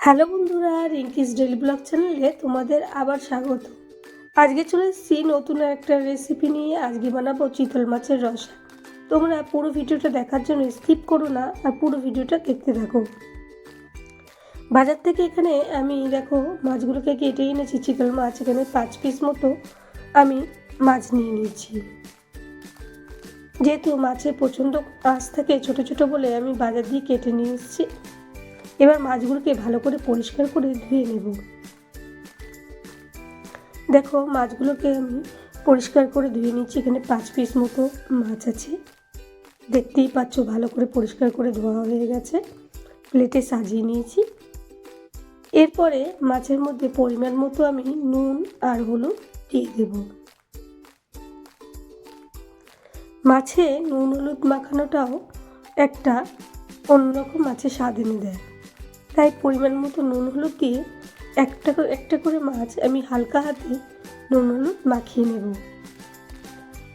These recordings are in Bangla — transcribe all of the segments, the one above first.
হ্যালো বন্ধুরা, রিঙ্কিস ডেইলি ব্লগ চ্যানেলে তোমাদের আবার স্বাগত। আজকে চলে এসেছি নতুন একটা রেসিপি নিয়ে। আজকে বানাবো চিতল মাছের রসা। তোমরা পুরো ভিডিওটা দেখার জন্য স্কিপ করো না আর পুরো ভিডিওটা দেখতে থাকো। বাজার থেকে এখানে আমি দেখো মাছগুলোকে কেটে এনেছি। চিতল মাছ এখানে 5 পিস মতো আমি মাছ নিয়ে নিয়েছি। যেহেতু মাছের প্রচণ্ড আঁশ থাকে ছোটো ছোটো বলে আমি বাজার দিয়ে কেটে নিয়ে এসেছি। এবার মাছগুলোকে ভালো করে পরিষ্কার করে ধুয়ে নেব। দেখো মাছগুলোকে আমি পরিষ্কার করে ধুয়ে নিচ্ছি। এখানে 5 পিস মতো মাছ আছে, দেখতেই পাচ্ছ ভালো করে পরিষ্কার করে ধোয়া হয়ে গেছে। প্লেটে সাজিয়ে নিয়েছি। এরপরে মাছের মধ্যে পরিমাণ মতো আমি নুন আর হলুদ দিয়ে দেব। মাছে নুন হলুদ মাখানোটাও একটা অন্যরকম মাছের স্বাদ এনে দেয়, তাই পরিমাণ মতো নুন হলুদ দিয়ে একটা করে মাছ আমি হালকা হাতে নুন হলুদ মাখিয়ে নেব।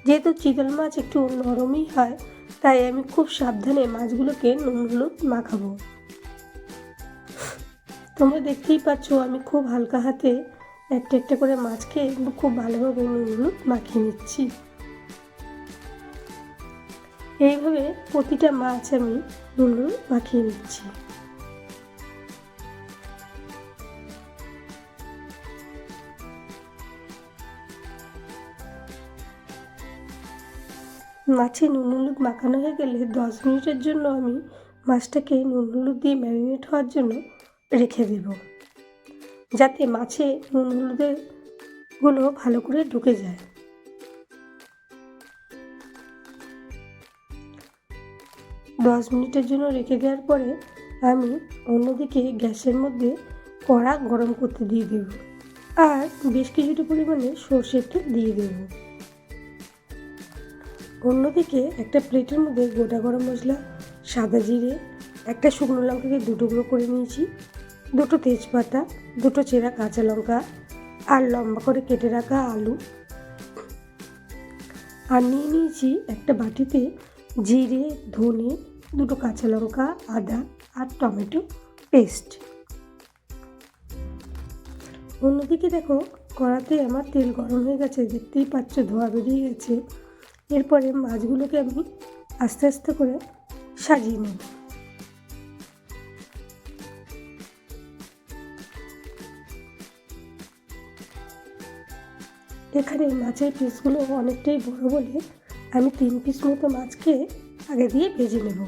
যেহেতু চিতল মাছ একটু নরমই হয়, তাই আমি খুব সাবধানে মাছগুলোকে নুন হলুদ মাখাবো। তোমরা দেখতেই পাচ্ছ আমি খুব হালকা হাতে একটা করে মাছকে খুব ভালোভাবে নুন হলুদ মাখিয়ে নিচ্ছি। এইভাবে প্রতিটা মাছ আমি নুন হলুদ মাখিয়ে নিচ্ছি। মাছে নুন হলুদ মাখানো হয়ে গেলে 10 মিনিটের জন্য আমি মাছটাকে নুন হলুদ দিয়ে ম্যারিনেট হওয়ার জন্য রেখে দেব, যাতে মাছে নুন হলুদের গুলো ভালো করে ঢুকে যায়। 10 মিনিটের জন্য রেখে দেওয়ার পরে আমি অন্যদিকে গ্যাসের মধ্যে কড়া গরম করতে দিয়ে দেব আর বেশ কিছুটা পরিমাণে সর্ষের তেল দিয়ে দেব। অন্যদিকে একটা প্লেটের মধ্যে গোটা গরম মশলা, সাদা জিরে, একটা শুকনো লঙ্কাকে 2 টুকরো করে নিয়েছি, 2টো তেজপাতা, 2টো চেরা কাঁচা লঙ্কা আর লম্বা করে কেটে রাখা আলু, আর নিয়ে নিয়েছি একটা বাটিতে জিরে, ধনে, 2টো কাঁচা লঙ্কা, আদা আর টমেটো পেস্ট। অন্যদিকে দেখো কড়াতে আমার তেল গরম হয়ে গেছে, দেখতেই পাচ্ছ ধোয়া বেরিয়ে গেছে। এরপরে মাছগুলোকে আমি আস্তে আস্তে করে সাজিয়ে নেব। এখানে মাছের পিসগুলো অনেকটাই বড় বলে আমি 3 পিস মতো মাছকে আগে দিয়ে ভেজে নেব,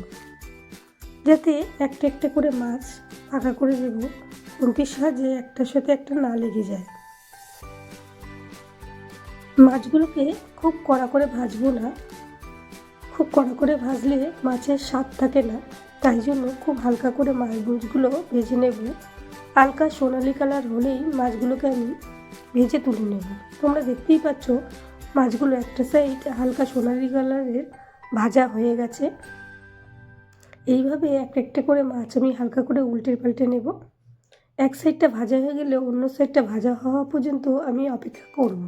যাতে একটা করে মাছ ফাঁকা করে দেব, খুন্তির সাহায্যে একটার সাথে একটা না লেগে যায়। মাছগুলোকে খুব কড়া করে ভাজবো না, খুব কড়া করে ভাজলে মাছের স্বাদ থাকে না, তাই জন্য খুব হালকা করে মাছগুলো ভেজে নেব। হালকা সোনালি কালার হলেই মাছগুলোকে আমি ভেজে তুলে নেব। তোমরা দেখতেই পাচ্ছ মাছগুলো একটা সাইড হালকা সোনালি কালারের ভাজা হয়ে গেছে। এইভাবে একটা করে মাছ আমি হালকা করে উল্টে পাল্টে নেব। এক সাইডটা ভাজা হয়ে গেলে অন্য সাইডটা ভাজা হওয়া পর্যন্ত আমি অপেক্ষা করব।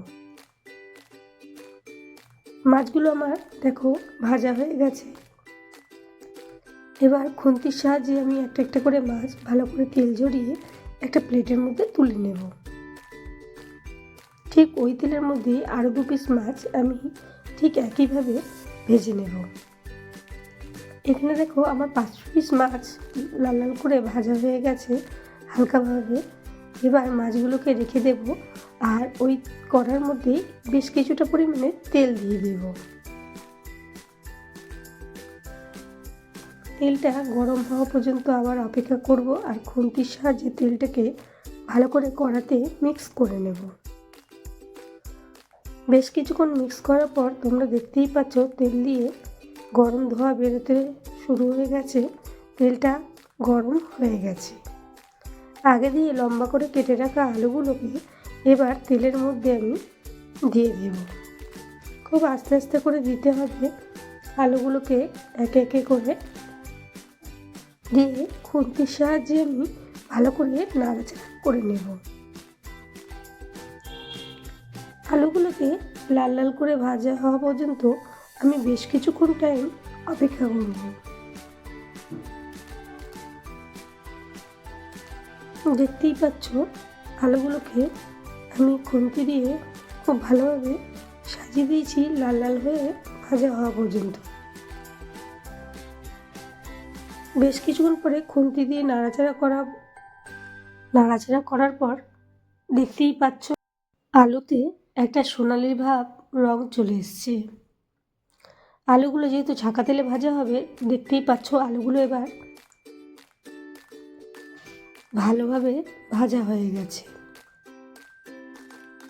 মাছগুলো আমার দেখো ভাজা হয়ে গেছে। এবার খুন্তির সাহায্যে আমি একটা করে মাছ ভালো করে তেল ঝরিয়ে একটা প্লেটের মধ্যে তুলে নেব। ঠিক ওই তেলের মধ্যে আরও 2 পিস মাছ আমি ঠিক একইভাবে ভেজে নেব। এখানে দেখো আমার 5 পিস মাছ লাল লাল করে ভাজা হয়ে গেছে হালকাভাবে। এবার মাছগুলোকে রেখে দেব আর ওই কড়ার মধ্যে বেশ কিছুটা পরিমাণে তেল দিয়ে দেব। তেলটা গরম হওয়া পর্যন্ত আবার অপেক্ষা করব আর খুন্তির সাহায্যে তেলটাকে ভালো করে কড়াতে মিক্স করে নেব। বেশ কিছুক্ষণ মিক্স করার পর তোমরা দেখতেই পাচ্ছ তেল দিয়ে গরম ধোঁয়া বেরোতে শুরু হয়ে গেছে, তেলটা গরম হয়ে গেছে। আগে দিয়ে লম্বা করে কেটে রাখা আলুগুলোকে এবার তেলের মধ্যে আমি দিয়ে দেব। খুব আস্তে আস্তে করে দিতে হবে। আলুগুলোকে একে করে দিয়ে খুন্তির সাহায্যে আমি ভালো করে নাড়াচাড়া করে নেব। আলুগুলোকে লাল লাল করে ভাজা হওয়া পর্যন্ত আমি বেশ কিছুক্ষণ টাইম অপেক্ষা করব। দেখতেই পাচ্ছ আলুগুলোকে আমি খুন্তি দিয়ে খুব ভালোভাবে সাজিয়ে দিয়েছি লাল লাল হয়ে ভাজা হওয়া পর্যন্ত। বেশ কিছুক্ষণ পরে খুন্তি দিয়ে নাড়াচাড়া করার পর দেখতেই পাচ্ছ আলুতে একটা সোনালি ভাব রং চলে এসছে। আলুগুলো যেহেতু ছাঁকা তেলে ভাজা হবে, দেখতেই পাচ্ছ আলুগুলো এবার ভালোভাবে ভাজা হয়ে গেছে।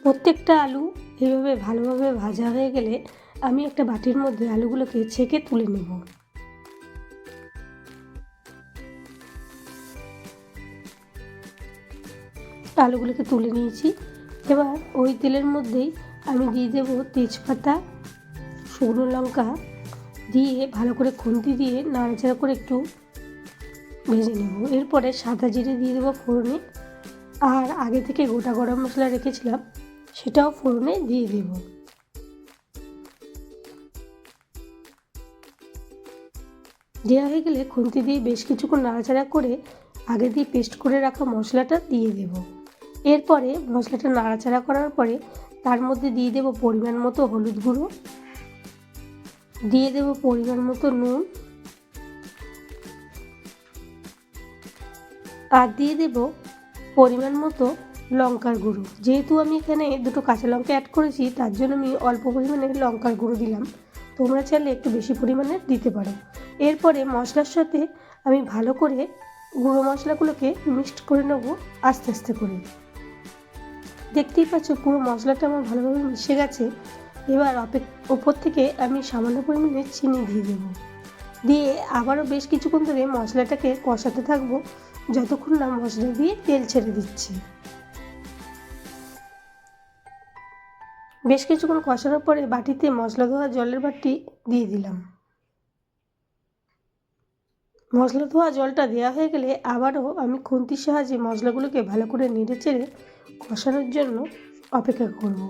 প্রত্যেকটা আলু এইভাবে ভালোভাবে ভাজা হয়ে গেলে আমি একটা বাটির মধ্যে আলুগুলোকে ছেঁকে তুলে নেব। আলুগুলোকে তুলে নিয়েছি। এবার ওই তেলের মধ্যেই আমি দিয়ে দেব তেজপাতা, শুকনো লঙ্কা দিয়ে ভালো করে খুন্তি দিয়ে নাড়াচাড়া করে একটু ভেজে নেব। এরপরে সাদা জিরে দিয়ে দেবো ফোড়নে, আর আগে থেকে গোটা গরম মশলা রেখেছিলাম সেটাও ফোড়নে দিয়ে দেব। দেওয়া হয়ে গেলে খুন্তি দিয়ে বেশ কিছুক্ষণ নাড়াচাড়া করে আগে দিয়ে পেস্ট করে রাখা মশলাটা দিয়ে দেব। এরপরে মশলাটা নাড়াচাড়া করার পরে তার মধ্যে দিয়ে দেব পরিমাণ মতো হলুদ গুঁড়ো, দিয়ে দেব পরিমাণ মতো নুন, আর দিয়ে দেব পরিমাণ মতো লঙ্কার গুঁড়ো। যেহেতু আমি এখানে দুটো কাঁচা লঙ্কা অ্যাড করেছি তার জন্য আমি অল্প পরিমাণে লঙ্কার গুঁড়ো দিলাম, তোমরা চাইলে একটু বেশি পরিমাণে দিতে পারো। এরপরে মশলার সাথে আমি ভালো করে গুঁড়ো মশলাগুলোকে মিক্সড করে নেব আস্তে আস্তে করে। দেখতেই পাচ্ছ পুরো মশলাটা আমার ভালোভাবে মিশে গেছে। এবার ওপর থেকে আমি সামান্য পরিমাণে চিনি দিয়ে দেবো, দিয়ে আবারও বেশ কিছুক্ষণ ধরে মশলাটাকে কষাতে থাকবো যতক্ষণ না মশলা দিয়ে তেল ছেড়ে দিচ্ছি। বেশ কিছুক্ষণ কষানোর পরে বাটিতে মশলা ধোয়া জলের বাটি দিয়ে দিলাম। মশলা ধোয়া জলটা দেওয়া হয়ে গেলে আবারও আমি খুন্তির সাহায্যে মশলাগুলোকে ভালো করে নেড়ে চেড়ে কষানোর জন্য অপেক্ষা করব।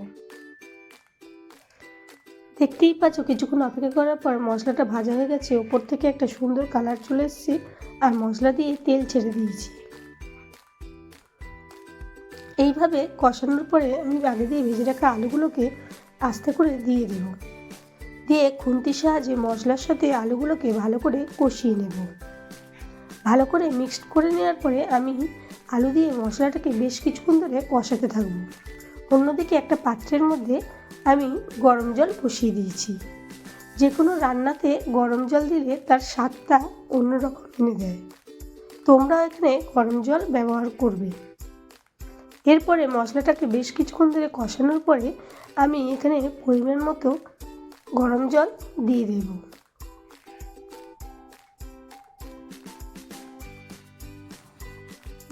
দেখতেই পাচ্ছ কিছুক্ষণ অপেক্ষা করার পর মশলাটা ভাজা হয়ে গেছে, ওপর থেকে একটা সুন্দর কালার চলে এসেছে, আর মশলা দিয়ে তেল ছেড়ে দিয়েছি। এইভাবে কষানোর পরে আমি আগে দিয়ে ভেজে রাখা আলুগুলোকে আস্তে করে দিয়ে দেব, দিয়ে খুন্তির সাহায্যে মশলার সাথে আলুগুলোকে ভালো করে কষিয়ে নেব। ভালো করে মিক্সড করে নেওয়ার পরে আমি আলু দিয়ে মশলাটাকে বেশ কিছুক্ষণ ধরে কষাতে থাকব। অন্যদিকে একটা পাত্রের মধ্যে আমি গরম জল বসিয়ে দিয়েছি। যে কোনো রান্নাতে গরম জল দিলে তার স্বাদটা অন্যরকম এনে দেয়, তোমরা এখানে গরম জল ব্যবহার করবে। এরপরে মশলাটাকে বেশ কিছুক্ষণ ধরে কষানোর পরে আমি এখানে পরিমাণ মতো গরম জল দিয়ে দেব।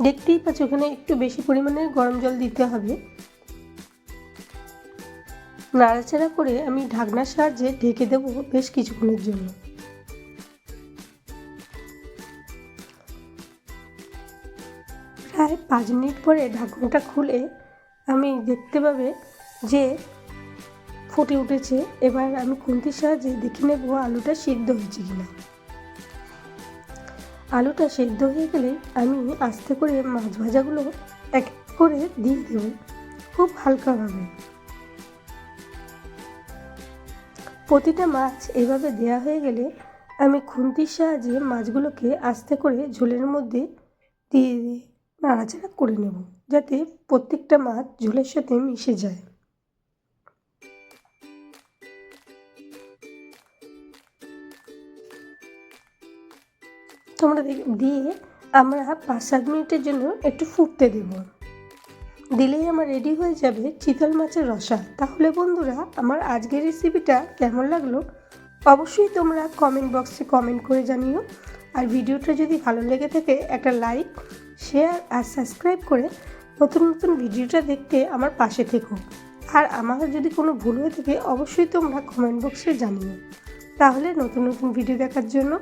দেখতেই পাচ্ছ এখানে একটু বেশি পরিমাণে গরম জল দিতে হবে। নাড়াচাড়া করে আমি ঢাকনার সাহায্যে ঢেকে দেব বেশ কিছুক্ষণের জন্য। প্রায় 5 মিনিট পরে ঢাকনাটা খুলে আমি দেখতে পাবে যে ফুটে উঠেছে। এবার আমি খুন্তির সাহায্যে দেখে নেব আলুটা সিদ্ধ হয়েছে কিনা। আলুটা সিদ্ধ হয়ে গেলে আমি আস্তে করে মাছ ভাজাগুলো এক করে দিয়ে দেব খুব হালকাভাবে। প্রতিটা মাছ এভাবে দেওয়া হয়ে গেলে আমি খুন্তির সাহায্যে মাছগুলোকে আস্তে করে ঝোলের মধ্যে দিয়ে নাড়াচাড়া করে নেব, যাতে প্রত্যেকটা মাছ ঝোলের সাথে মিশে যায়। তোমরা দিয়ে আমরা 5-7 মিনিটের জন্য একটু ফুটতে দেব। দিলেই আমার রেডি হয়ে যাবে চিতল মাছের রসা। তাহলে বন্ধুরা, আমার আজকের রেসিপিটা কেমন লাগলো অবশ্যই তোমরা কমেন্ট বক্সে কমেন্ট করে জানিও। আর ভিডিওটা যদি ভালো লেগে থাকে একটা লাইক, শেয়ার আর সাবস্ক্রাইব করে নতুন নতুন ভিডিওটা দেখতে আমার পাশে থেকো। আর আমার যদি কোনো ভুল হয়ে থাকে অবশ্যই তোমরা কমেন্ট বক্সে জানিও। তাহলে নতুন নতুন ভিডিও দেখার জন্য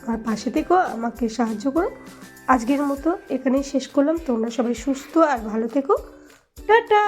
আমার পাশে থেকো, আমাকে সাহায্য করো। আজকের মতো এখানেই শেষ করলাম। তোমরা সবাই সুস্থ আর ভালো থেকো। টাটা।